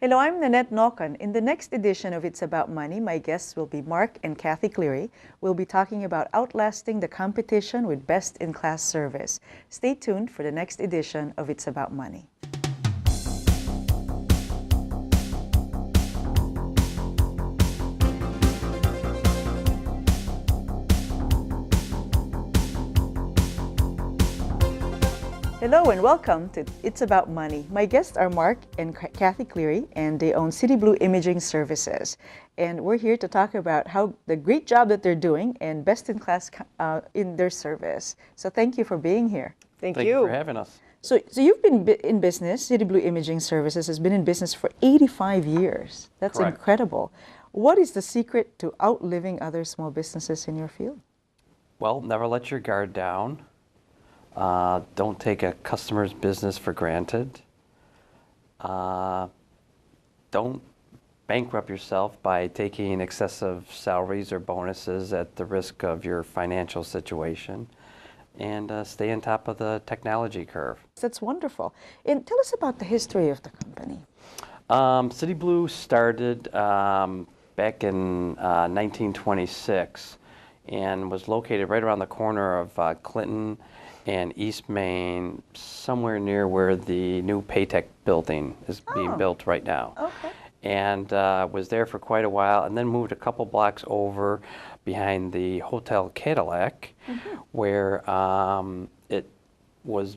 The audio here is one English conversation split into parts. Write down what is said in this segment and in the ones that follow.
Hello, I'm Nannette Nocon. In the next edition of It's About Money, my guests will be Mark and Kathy Cleary. We'll be talking about outlasting the competition with best-in-class service. Stay tuned for the next edition of It's About Money. Hello and welcome to It's About Money. My guests are Mark and Kathy Cleary, and they own City Blue Imaging Services. And we're here to talk about how the great job that they're doing and best in class in their service. So thank you for being here. Thank you for having us. So you've been in business. City Blue Imaging Services has been in business for 85 years. That's Correct. Incredible. What is the secret to outliving other small businesses in your field? Well, never let your guard down. Don't take a customer's business for granted. Don't bankrupt yourself by taking excessive salaries or bonuses at the risk of your financial situation. And stay on top of the technology curve. That's wonderful. And tell us about the history of the company. City Blue started back in 1926 and was located right around the corner of Clinton and East Main, somewhere near where the new Paytech building is being built right now. Okay. And was there for quite a while, and then moved a couple blocks over behind the Hotel Cadillac, where it was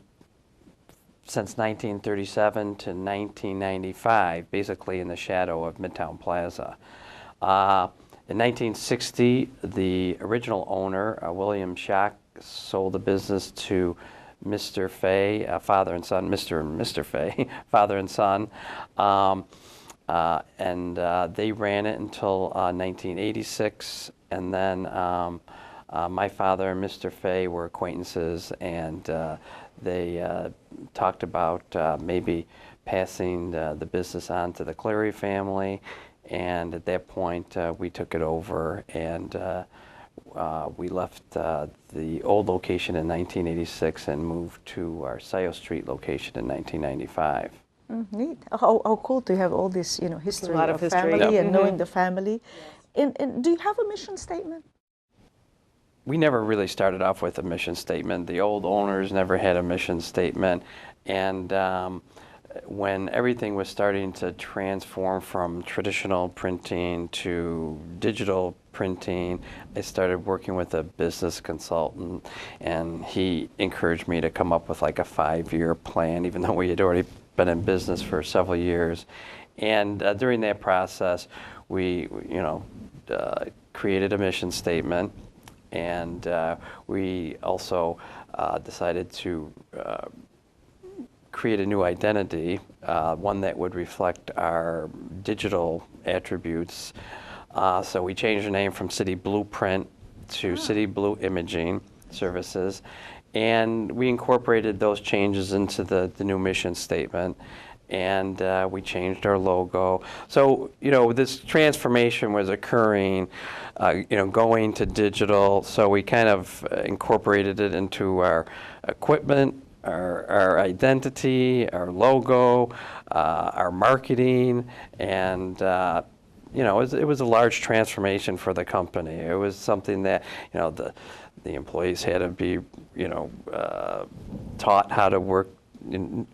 since 1937 to 1995, basically in the shadow of Midtown Plaza. In 1960, the original owner, William Schock, sold the business to Mr. Fay, father and son, Mr. and Mr. Fay, father and son, and they ran it until 1986, and then my father and Mr. Fay were acquaintances, and they talked about maybe passing the business on to the Cleary family, and at that point we took it over, and we left the old location in 1986 and moved to our Scioto Street location in 1995. Neat. How cool to have all this, history of history. family and knowing the family. And do you have a mission statement? We never really started off with a mission statement. The old owners never had a mission statement, and when everything was starting to transform from traditional printing to digital printing, I started working with a business consultant, and he encouraged me to come up with like a 5-year plan, even though we had already been in business for several years. And during that process, we created a mission statement, and we also decided to create a new identity, one that would reflect our digital attributes. So we changed the name from City Blueprint to City Blue Imaging Services, and we incorporated those changes into the new mission statement, and we changed our logo. So, this transformation was occurring, going to digital, so we kind of incorporated it into our equipment, our identity, our logo, our marketing, and it was a large transformation for the company. It was something that the employees had to be taught how to work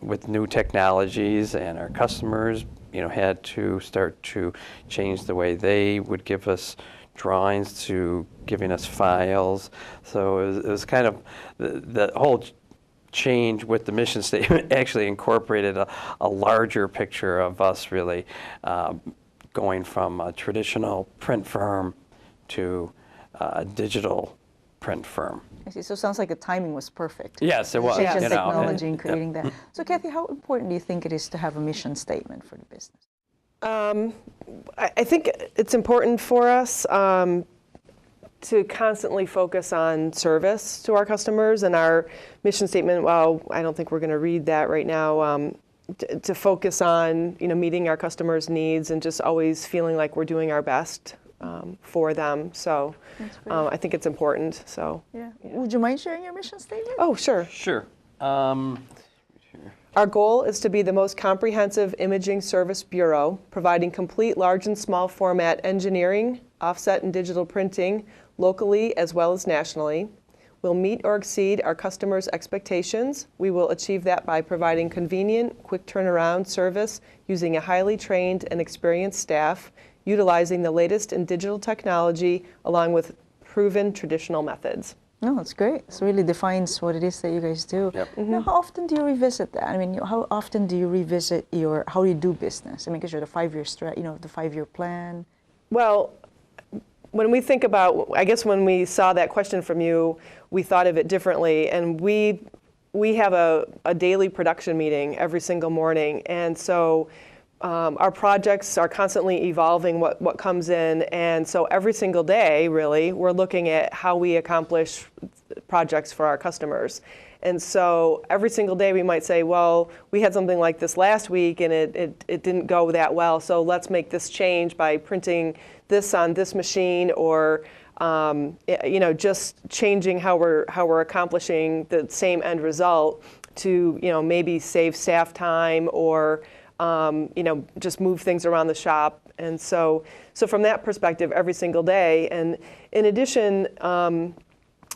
with new technologies, and our customers had to start to change the way they would give us drawings to giving us files. So it was kind of the whole change with the mission statement actually incorporated a larger picture of us really going from a traditional print firm to a digital print firm. I see. So it sounds like the timing was perfect. Yes, it was. Change in technology and creating that. So Kathy, how important do you think it is to have a mission statement for the business? I think it's important for us to constantly focus on service to our customers, and our mission statement, well, I don't think we're going to read that right now, to focus on meeting our customers' needs and just always feeling like we're doing our best for them. So I think it's important. So yeah. Would you mind sharing your mission statement? Oh, sure. Sure. Our goal is to be the most comprehensive imaging service bureau, providing complete large and small format engineering, offset and digital printing, locally as well as nationally. We'll meet or exceed our customers' expectations. We will achieve that by providing convenient, quick turnaround service using a highly trained and experienced staff, utilizing the latest in digital technology along with proven traditional methods. No, that's great. It really defines what it is that you guys do. Yep. Now, how often do you revisit that? I mean, how often do you revisit how you do business? I mean, because you're the 5-year the 5-year plan. Well, when we think about, I guess when we saw that question from you, we thought of it differently, and we have a daily production meeting every single morning, and so our projects are constantly evolving what comes in, and so every single day, really, we're looking at how we accomplish projects for our customers. And so every single day we might say, well, we had something like this last week and it didn't go that well, so let's make this change by printing this on this machine, or just changing how we're accomplishing the same end result to maybe save staff time, or just move things around the shop. And so from that perspective, every single day. And in addition,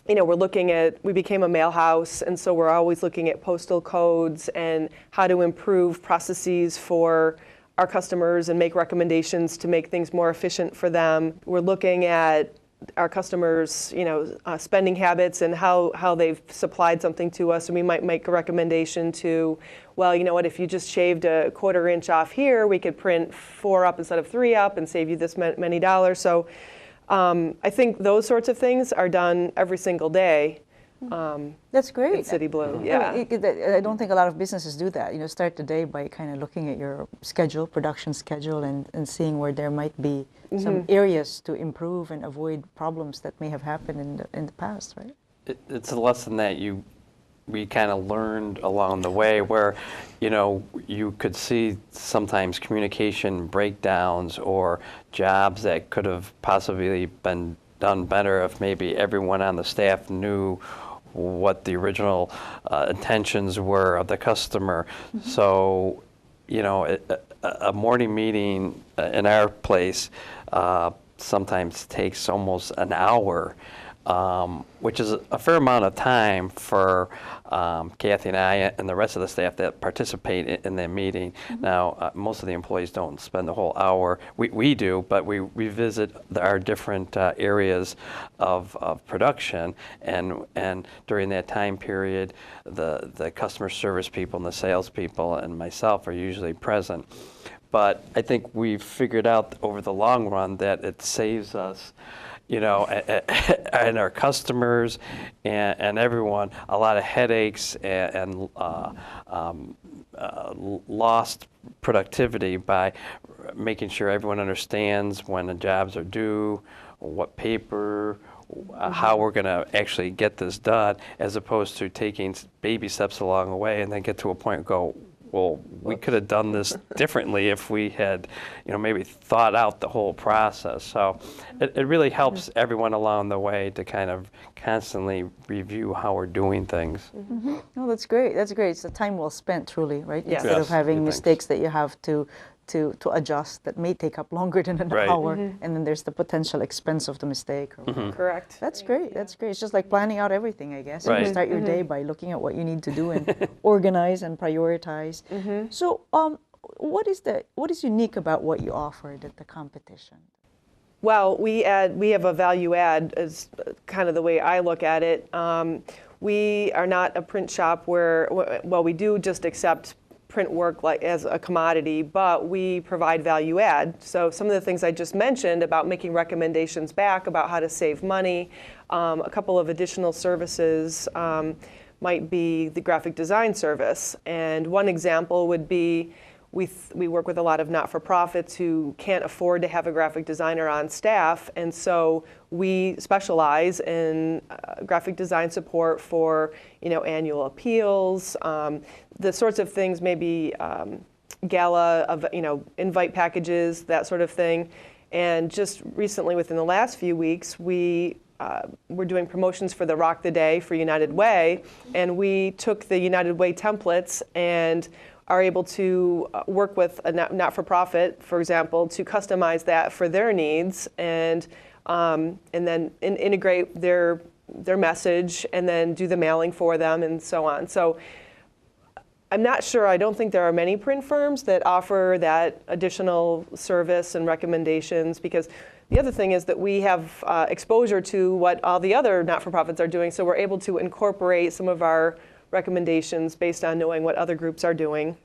we became a mail house, and so we're always looking at postal codes and how to improve processes for our customers and make recommendations to make things more efficient for them. We're looking at our customers, spending habits and how they've supplied something to us, and we might make a recommendation to, well, you know what, if you just shaved a 1/4 inch off here, we could print 4 up instead of 3 up and save you this many dollars. So I think those sorts of things are done every single day. That's great. At City Blue, Yeah. yeah. I don't think a lot of businesses do that. Start the day by kind of looking at your production schedule, and seeing where there might be some areas to improve and avoid problems that may have happened in the past, right? It's a lesson that we kind of learned along the way, where you could see sometimes communication breakdowns or jobs that could have possibly been done better if maybe everyone on the staff knew what the original intentions were of the customer. So, a morning meeting in our place sometimes takes almost an hour, which is a fair amount of time for Kathy and I and the rest of the staff that participate in that meeting. Now, most of the employees don't spend the whole hour. We do, but we visit our different areas of production, and during that time period, the customer service people and the sales people and myself are usually present. But I think we've figured out over the long run that it saves us, and our customers and everyone a lot of headaches and lost productivity by making sure everyone understands when the jobs are due, what paper, how we're going to actually get this done, as opposed to taking baby steps along the way and then get to a point and go, well, we could have done this differently if we had, maybe thought out the whole process. So it really helps everyone along the way to kind of constantly review how we're doing things. Oh, that's great. That's great. It's a time well spent, truly, right? Yes. Instead of having Thanks. mistakes that you have to adjust that may take up longer than an Right. hour, and then there's the potential expense of the mistake. Correct. That's great. That's great. It's just like planning out everything, I guess. You Right. start your day by looking at what you need to do and organize and prioritize. So, what is unique about what you offer that the competition? Well, we have a value add, is kind of the way I look at it. We are not a print shop where, well, we do just accept print work like as a commodity, but we provide value add. So some of the things I just mentioned about making recommendations back about how to save money, a couple of additional services might be the graphic design service. And one example would be we work with a lot of not-for-profits who can't afford to have a graphic designer on staff, and so we specialize in graphic design support for annual appeals, the sorts of things, maybe gala of invite packages, that sort of thing. And just recently, within the last few weeks, we we're doing promotions for the Rock the Day for United Way, and we took the United Way templates and are able to work with a not-for-profit, for example, to customize that for their needs, and then integrate their message, and then do the mailing for them, and so on. So I'm not sure. I don't think there are many print firms that offer that additional service and recommendations, because the other thing is that we have exposure to what all the other not-for-profits are doing, so we're able to incorporate some of our recommendations based on knowing what other groups are doing.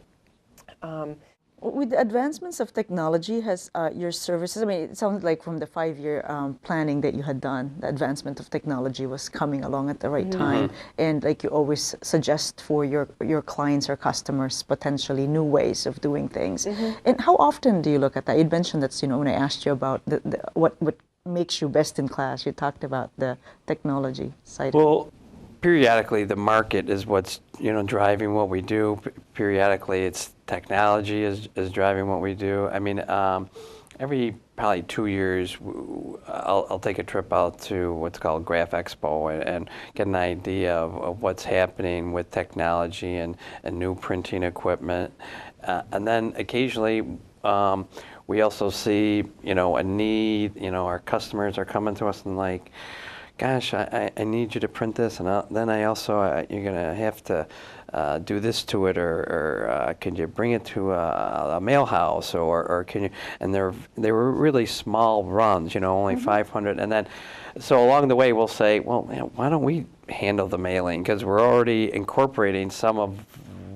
With the advancements of technology, has your services, I mean, it sounds like from the 5-year planning that you had done, the advancement of technology was coming along at the right time. And like you always suggest for your clients or customers, potentially new ways of doing things. And how often do you look at that? You'd mentioned that, when I asked you about what makes you best in class, you talked about the technology side. Well, periodically the market is what's driving what we do. Periodically it's technology is driving what we do. I mean, every probably 2 years I'll take a trip out to what's called Graph Expo and get an idea of what's happening with technology and new printing equipment. And then occasionally we also see a need. Our customers are coming to us and like, gosh, I need you to print this, and then you're going to have to do this to it, or can you bring it to a mail house, or can you? And they were really small runs, only 500, and then so along the way we'll say, well, why don't we handle the mailing, because we're already incorporating some of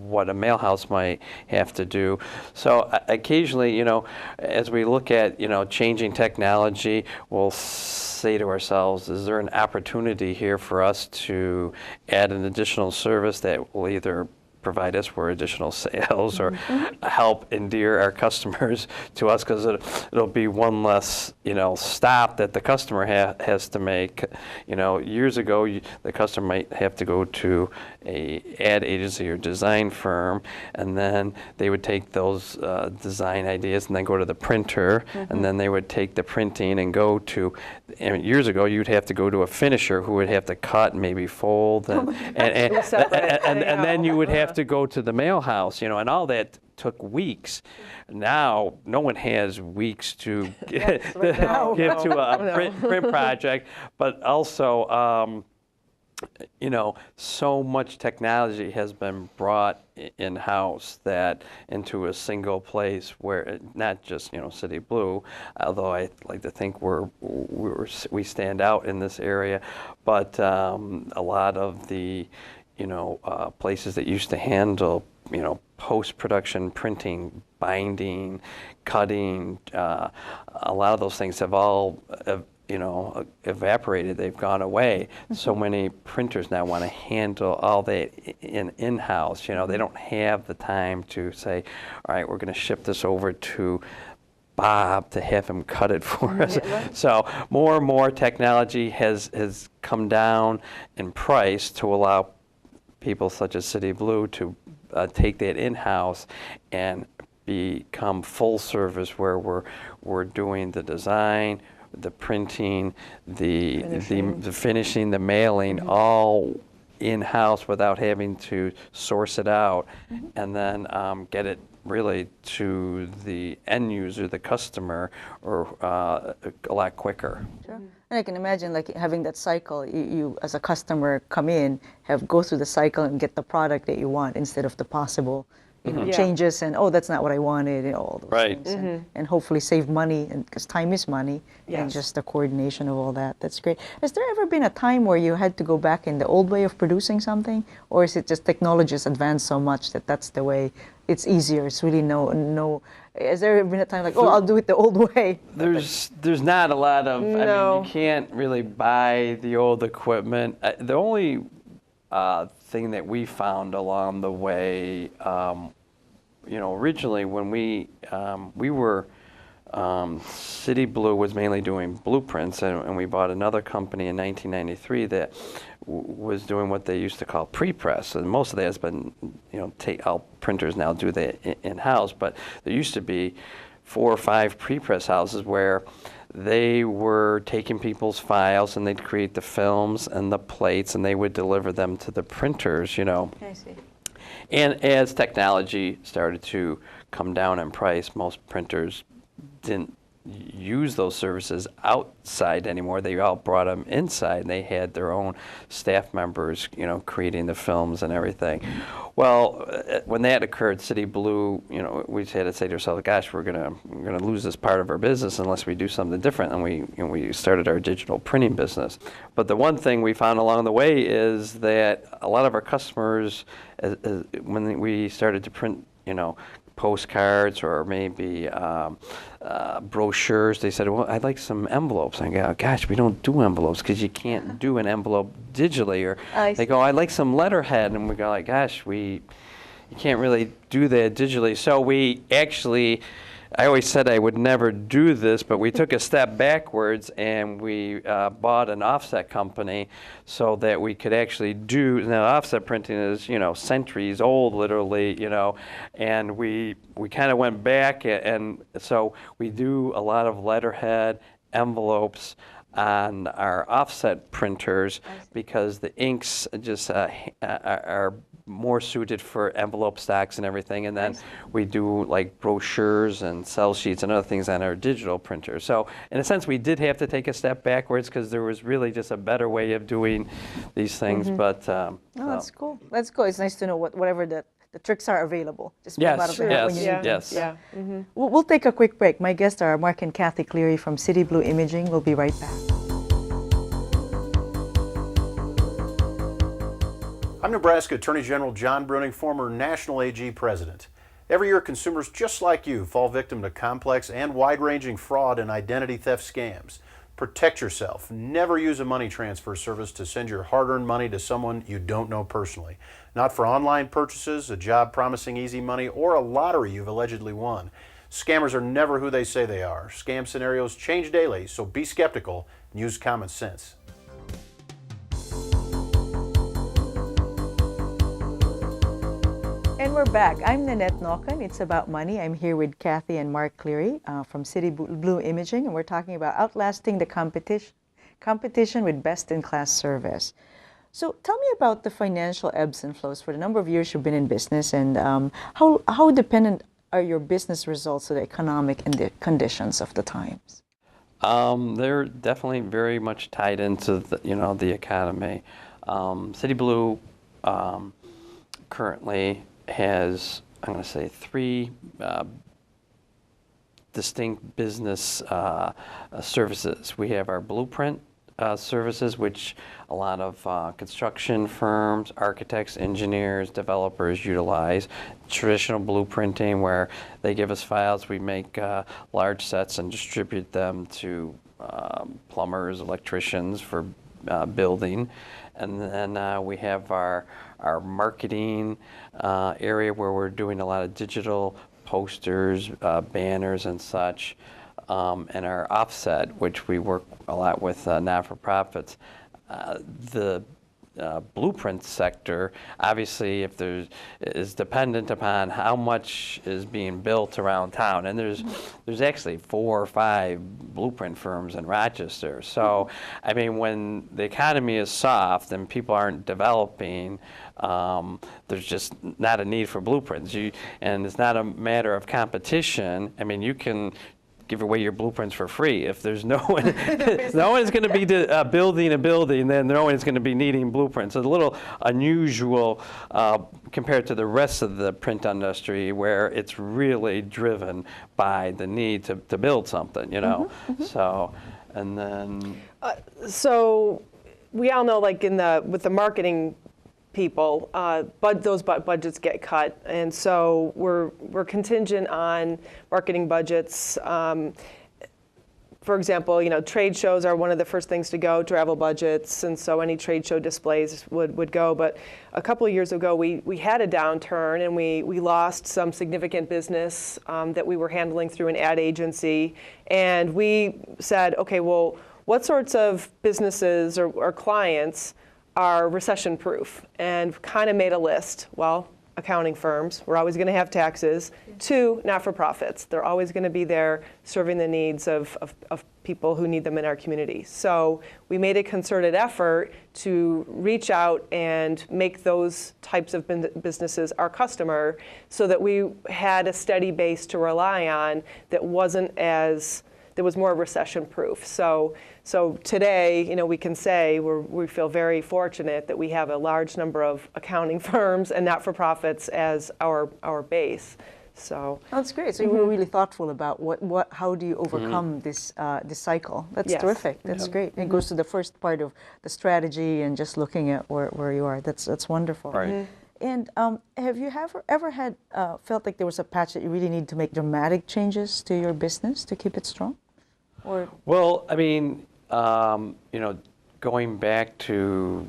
what a mail house might have to do. So occasionally, as we look at, changing technology, we'll say to ourselves, is there an opportunity here for us to add an additional service that will either provide us for additional sales or help endear our customers to us, because it'll be one less stop that the customer has to make. Years ago the customer might have to go to a ad agency or design firm, and then they would take those design ideas and then go to the printer, and then they would take the printing and go to, years ago you'd have to go to a finisher who would have to cut and maybe fold, and then you would have to go to the mail house, and all that took weeks. Now, no one has weeks to get to a print project, but also, so much technology has been brought in-house that into a single place where not just City Blue, although I like to think we stand out in this area, but a lot of the places that used to handle, post-production printing, binding, cutting, a lot of those things have all, evaporated. They've gone away. So many printers now want to handle all that in-house. They don't have the time to say, all right, we're going to ship this over to Bob to have him cut it for us. So more and more technology has come down in price to allow people such as City Blue to take that in-house and become full service, where we're doing the design, the printing, the finishing, the mailing, all in-house without having to source it out, and then get it really to the end user, the customer, or a lot quicker. Sure. And I can imagine like having that cycle, you as a customer come in, go through the cycle and get the product that you want instead of the possible changes and, that's not what I wanted, all those things. And hopefully save money, and because time is money, and just the coordination of all that. That's great. Has there ever been a time where you had to go back in the old way of producing something, or is it just technology has advanced so much that that's the way, it's easier, it's really no, has there been a time like, I'll do it the old way? There's not a lot of, I mean, you can't really buy the old equipment. The only thing that we found along the way, originally when we were, City Blue was mainly doing blueprints, and we bought another company in 1993 that was doing what they used to call pre-press, and most of that has been, all printers now do that in-house, but there used to be 4 or 5 pre-press houses where they were taking people's files and they'd create the films and the plates and they would deliver them to the printers, you know. I see. And as technology started to come down in price, most printers didn't use those services outside anymore. They all brought them inside, and they had their own staff members, you know, creating the films and everything. Well, when that occurred, City Blue, you know, we had to say to ourselves, "Gosh, we're gonna lose this part of our business unless we do something different." And we started our digital printing business. But the one thing we found along the way is that a lot of our customers, when we started to print, you know, postcards or maybe brochures, they said, "Well, I'd like some envelopes." And I go, "Gosh, we don't do envelopes because you can't do an envelope digitally." Or they go, "I'd like some letterhead," and we go like, "Gosh, you can't really do that digitally." So we actually, I always said I would never do this, but we took a step backwards and we bought an offset company so that we could actually do, now offset printing is, you know, centuries old literally, you know, and we kind of went back, and so we do a lot of letterhead, envelopes on our offset printers because the inks just are more suited for envelope stacks and everything, and then we do like brochures and sell sheets and other things on our digital printer. So in a sense, we did have to take a step backwards because there was really just a better way of doing these things. But That's cool. That's cool. It's nice to know whatever the tricks are available. Just pull them out of the hat when you need them. Yeah. We'll take a quick break. My guests are Mark and Kathy Cleary from City Blue Imaging. We'll be right back. I'm Nebraska Attorney General John Bruning, former National AG President. Every year, consumers just like you fall victim to complex and wide-ranging fraud and identity theft scams. Protect yourself. Never use a money transfer service to send your hard-earned money to someone you don't know personally. Not for online purchases, a job promising easy money, or a lottery you've allegedly won. Scammers are never who they say they are. Scam scenarios change daily, so be skeptical and use common sense. And we're back. I'm Nannette Nocon. It's About Money. I'm here with Kathy and Mark Cleary from City Blue Imaging, and we're talking about outlasting the competition with best-in-class service. So tell me about the financial ebbs and flows for the number of years you've been in business, and how dependent are your business results to the economic and the conditions of the times? They're definitely very much tied into the economy. City Blue currently has, I'm going to say, three distinct business services. We have our blueprint services, which a lot of construction firms, architects, engineers, developers utilize. Traditional blueprinting, where they give us files, we make large sets and distribute them to plumbers, electricians for building. And then we have our marketing area, where we're doing a lot of digital posters, banners and such, and our offset, which we work a lot with not-for-profits. The blueprint sector, obviously, is dependent upon how much is being built around town, and there's actually 4 or 5 blueprint firms in Rochester. So, I mean, when the economy is soft and people aren't developing, there's just not a need for blueprints. And it's not a matter of competition. I mean, you can give away your blueprints for free. If there's no one, no one's going to be building a building, then no one is going to be needing blueprints. It's a little unusual compared to the rest of the print industry, where it's really driven by the need to build something, you know. So, and then so we all know, like with the marketing people, but those budgets get cut, and so we're contingent on marketing budgets. For example, trade shows are one of the first things to go, travel budgets, and so any trade show displays would go. But a couple of years ago, we had a downturn, and we lost some significant business that we were handling through an ad agency, and we said, okay, well, what sorts of businesses or clients are recession-proof, and kind of made a list. Well, accounting firms, we're always going to have taxes. 2, not-for-profits. They're always going to be there serving the needs of people who need them in our community. So we made a concerted effort to reach out and make those types of businesses our customer so that we had a steady base to rely on that was more recession proof. So today, we can say we feel very fortunate that we have a large number of accounting firms and not-for-profits as our base. So that's great. So you were really thoughtful about how do you overcome this cycle. That's Yes. terrific. That's great. It goes to the first part of the strategy and just looking at where you are. That's wonderful. Right. And have you ever had felt like there was a patch that you really need to make dramatic changes to your business to keep it strong? Or Well, I mean, going back to,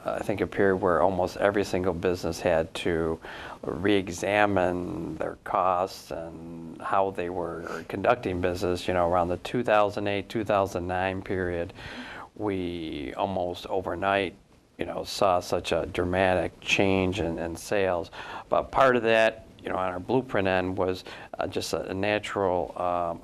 I think a period where almost every single business had to re-examine their costs and how they were conducting business, around the 2008, 2009 period, we almost overnight, saw such a dramatic change in sales. But part of that, on our blueprint end was just a natural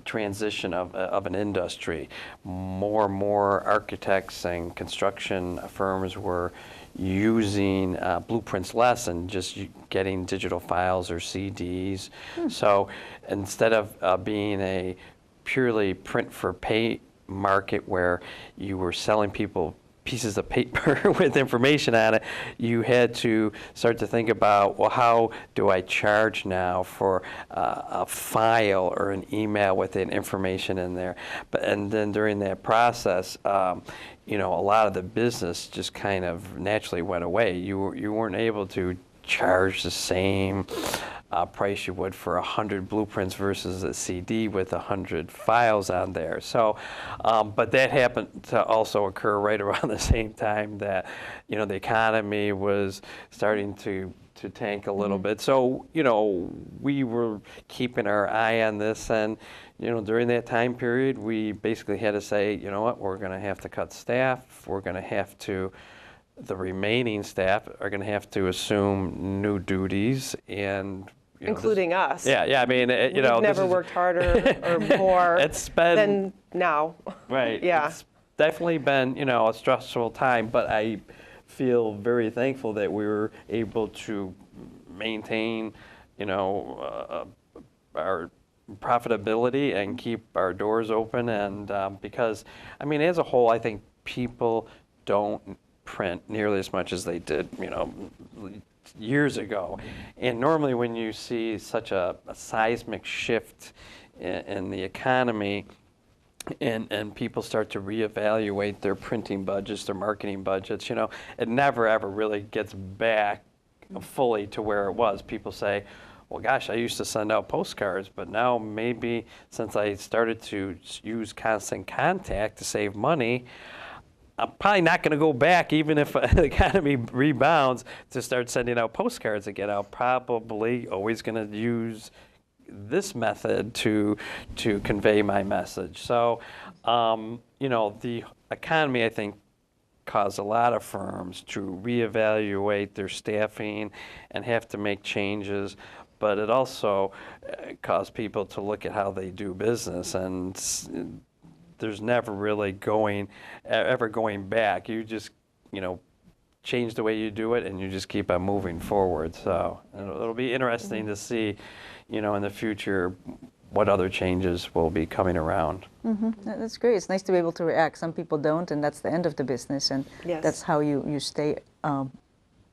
transition of an industry. More and more architects and construction firms were using blueprints less and just getting digital files or CDs. So instead of being a purely print for pay market where you were selling people pieces of paper with information on it, you had to start to think about, well, how do I charge now for a file or an email with the information in there? And then during that process, a lot of the business just kind of naturally went away. You weren't able to charge the same price you would for 100 blueprints versus a CD with 100 files on there. So, but that happened to also occur right around the same time that, the economy was starting to tank a little bit. So, we were keeping our eye on this, and, during that time period, we basically had to say, you know what, we're going to have to cut staff. We're going to have to the remaining staff are going to have to assume new duties, and including us. Yeah. I mean, We've never worked harder or more than now. Right. Yeah. It's definitely been a stressful time, but I feel very thankful that we were able to maintain our profitability and keep our doors open, and because as a whole, I think people don't print nearly as much as they did, years ago. And normally when you see such a seismic shift in the economy and people start to reevaluate their printing budgets, their marketing budgets, it never ever really gets back fully to where it was. People say, well, gosh, I used to send out postcards, but now maybe since I started to use Constant Contact to save money, I'm probably not going to go back, even if the economy rebounds, to start sending out postcards again. I'm probably always going to use this method to convey my message. So, the economy, I think, caused a lot of firms to reevaluate their staffing and have to make changes. But it also caused people to look at how they do business, and there's never really ever going back. You just, change the way you do it, and you just keep on moving forward. So it'll be interesting to see, in the future, what other changes will be coming around. That's great. It's nice to be able to react. Some people don't, and that's the end of the business, and Yes. that's how you stay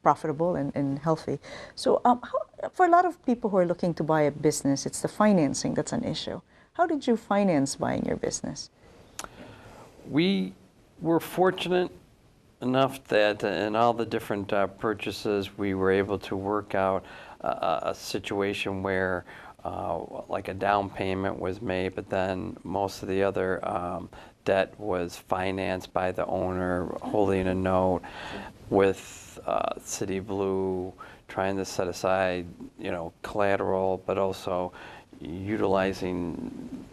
profitable and healthy. So for a lot of people who are looking to buy a business, it's the financing that's an issue. How did you finance buying your business? We were fortunate enough that in all the different purchases, we were able to work out a situation where like a down payment was made, but then most of the other debt was financed by the owner holding a note, with City Blue trying to set aside, collateral, but also utilizing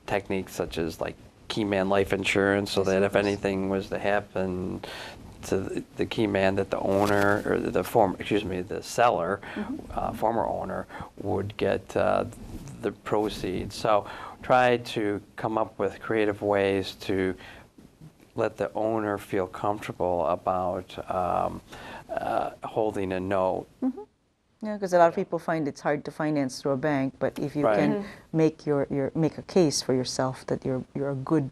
techniques such as like key man life insurance, so that if anything was to happen to the key man, that the owner or the seller, former owner, would get the proceeds. So try to come up with creative ways to let the owner feel comfortable about holding a note. Yeah, because a lot of people find it's hard to finance through a bank, but if you Right. can make make a case for yourself that you're a good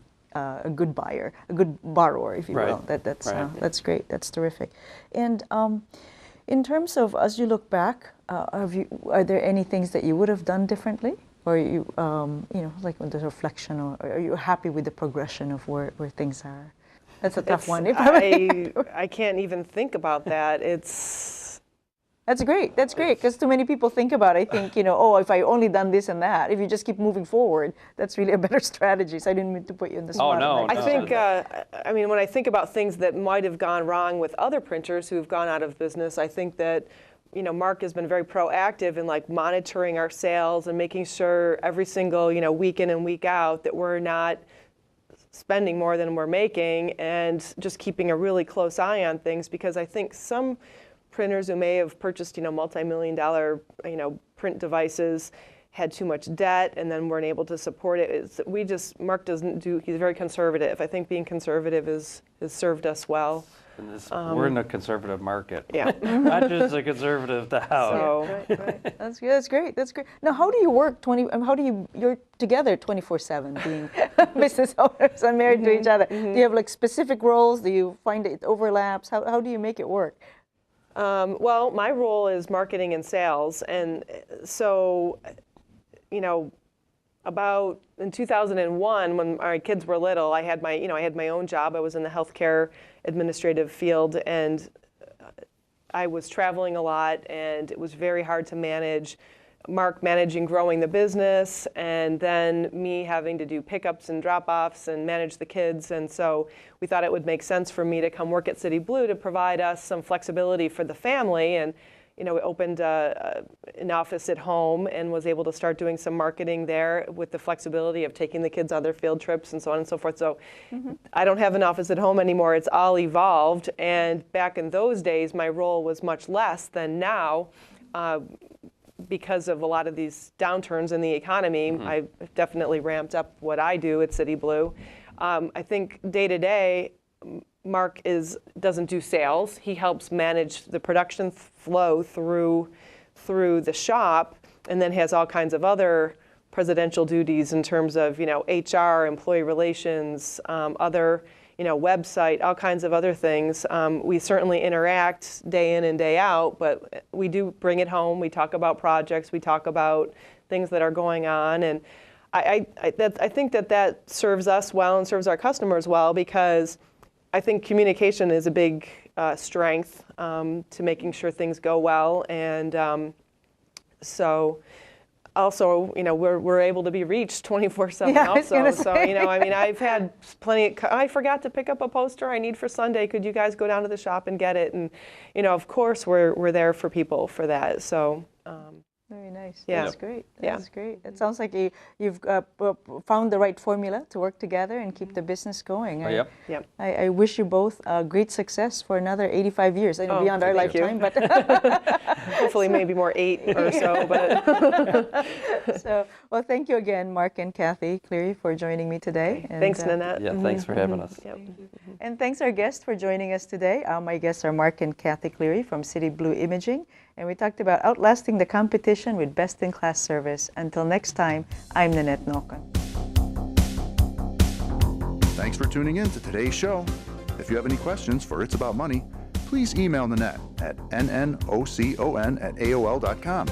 buyer, a good borrower, if you Right. will, that's Right. that's great. That's terrific. And in terms of as you look back, are there any things that you would have done differently, or like with the reflection, or are you happy with the progression of where things are? That's a tough one. I can't even think about that. That's great. That's great, because too many people think about it. I think, oh, if I only done this and that, if you just keep moving forward, that's really a better strategy. So I didn't mean to put you in the spot. no, I think, when I think about things that might have gone wrong with other printers who've gone out of business, I think that, Mark has been very proactive in like monitoring our sales and making sure every single, week in and week out that we're not spending more than we're making, and just keeping a really close eye on things, because I think some printers who may have purchased, multi-million-dollar, print devices had too much debt and then weren't able to support it. Mark he's very conservative. I think being conservative has served us well. We're in a conservative market. Yeah. Not just a conservative to house. So, Right. That's good. That's great. That's great. Now, how do you work you're together 24/7, being business owners and married to each other? Do you have like specific roles? Do you find it overlaps? How do you make it work? Well, my role is marketing and sales, and so, about in 2001, when our kids were little, I had my own job. I was in the healthcare administrative field, and I was traveling a lot, and it was very hard to manage. Mark managing growing the business, and then me having to do pickups and drop-offs and manage the kids. And so we thought it would make sense for me to come work at City Blue to provide us some flexibility for the family. And we opened an office at home and was able to start doing some marketing there with the flexibility of taking the kids on their field trips and so on and so forth. So I don't have an office at home anymore. It's all evolved. And back in those days, my role was much less than now. Because of a lot of these downturns in the economy, I've definitely ramped up what I do at City Blue. I think day to day, Mark doesn't do sales. He helps manage the production flow through the shop, and then has all kinds of other presidential duties in terms of HR, employee relations, other website, all kinds of other things. We certainly interact day in and day out, but we do bring it home. We talk about projects. We talk about things that are going on, and I think that serves us well and serves our customers well, because I think communication is a big strength to making sure things go well, and so. Also, we're able to be reached 24/7 Yeah, I was also. gonna So, say. I've had plenty I forgot to pick up a poster I need for Sunday. Could you guys go down to the shop and get it? And, of course, we're there for people for that. So, Very nice. Yeah. That's great. Yeah. That's great. It sounds like you've found the right formula to work together and keep the business going. Yep. Yep. I wish you both great success for another 85 years. I know Oh, beyond our thank you. lifetime, but Hopefully maybe more 8 or so. But so, well, thank you again, Mark and Kathy Cleary, for joining me today. And, thanks, Nannette. Yeah, thanks for having us. Yep. And thanks our guests for joining us today. My guests are Mark and Kathy Cleary from City Blue Imaging, and we talked about outlasting the competition with best-in-class service. Until next time, I'm Nannette Nocon. Thanks for tuning in to today's show. If you have any questions for It's About Money, please email Nannette at nnocon@aol.com.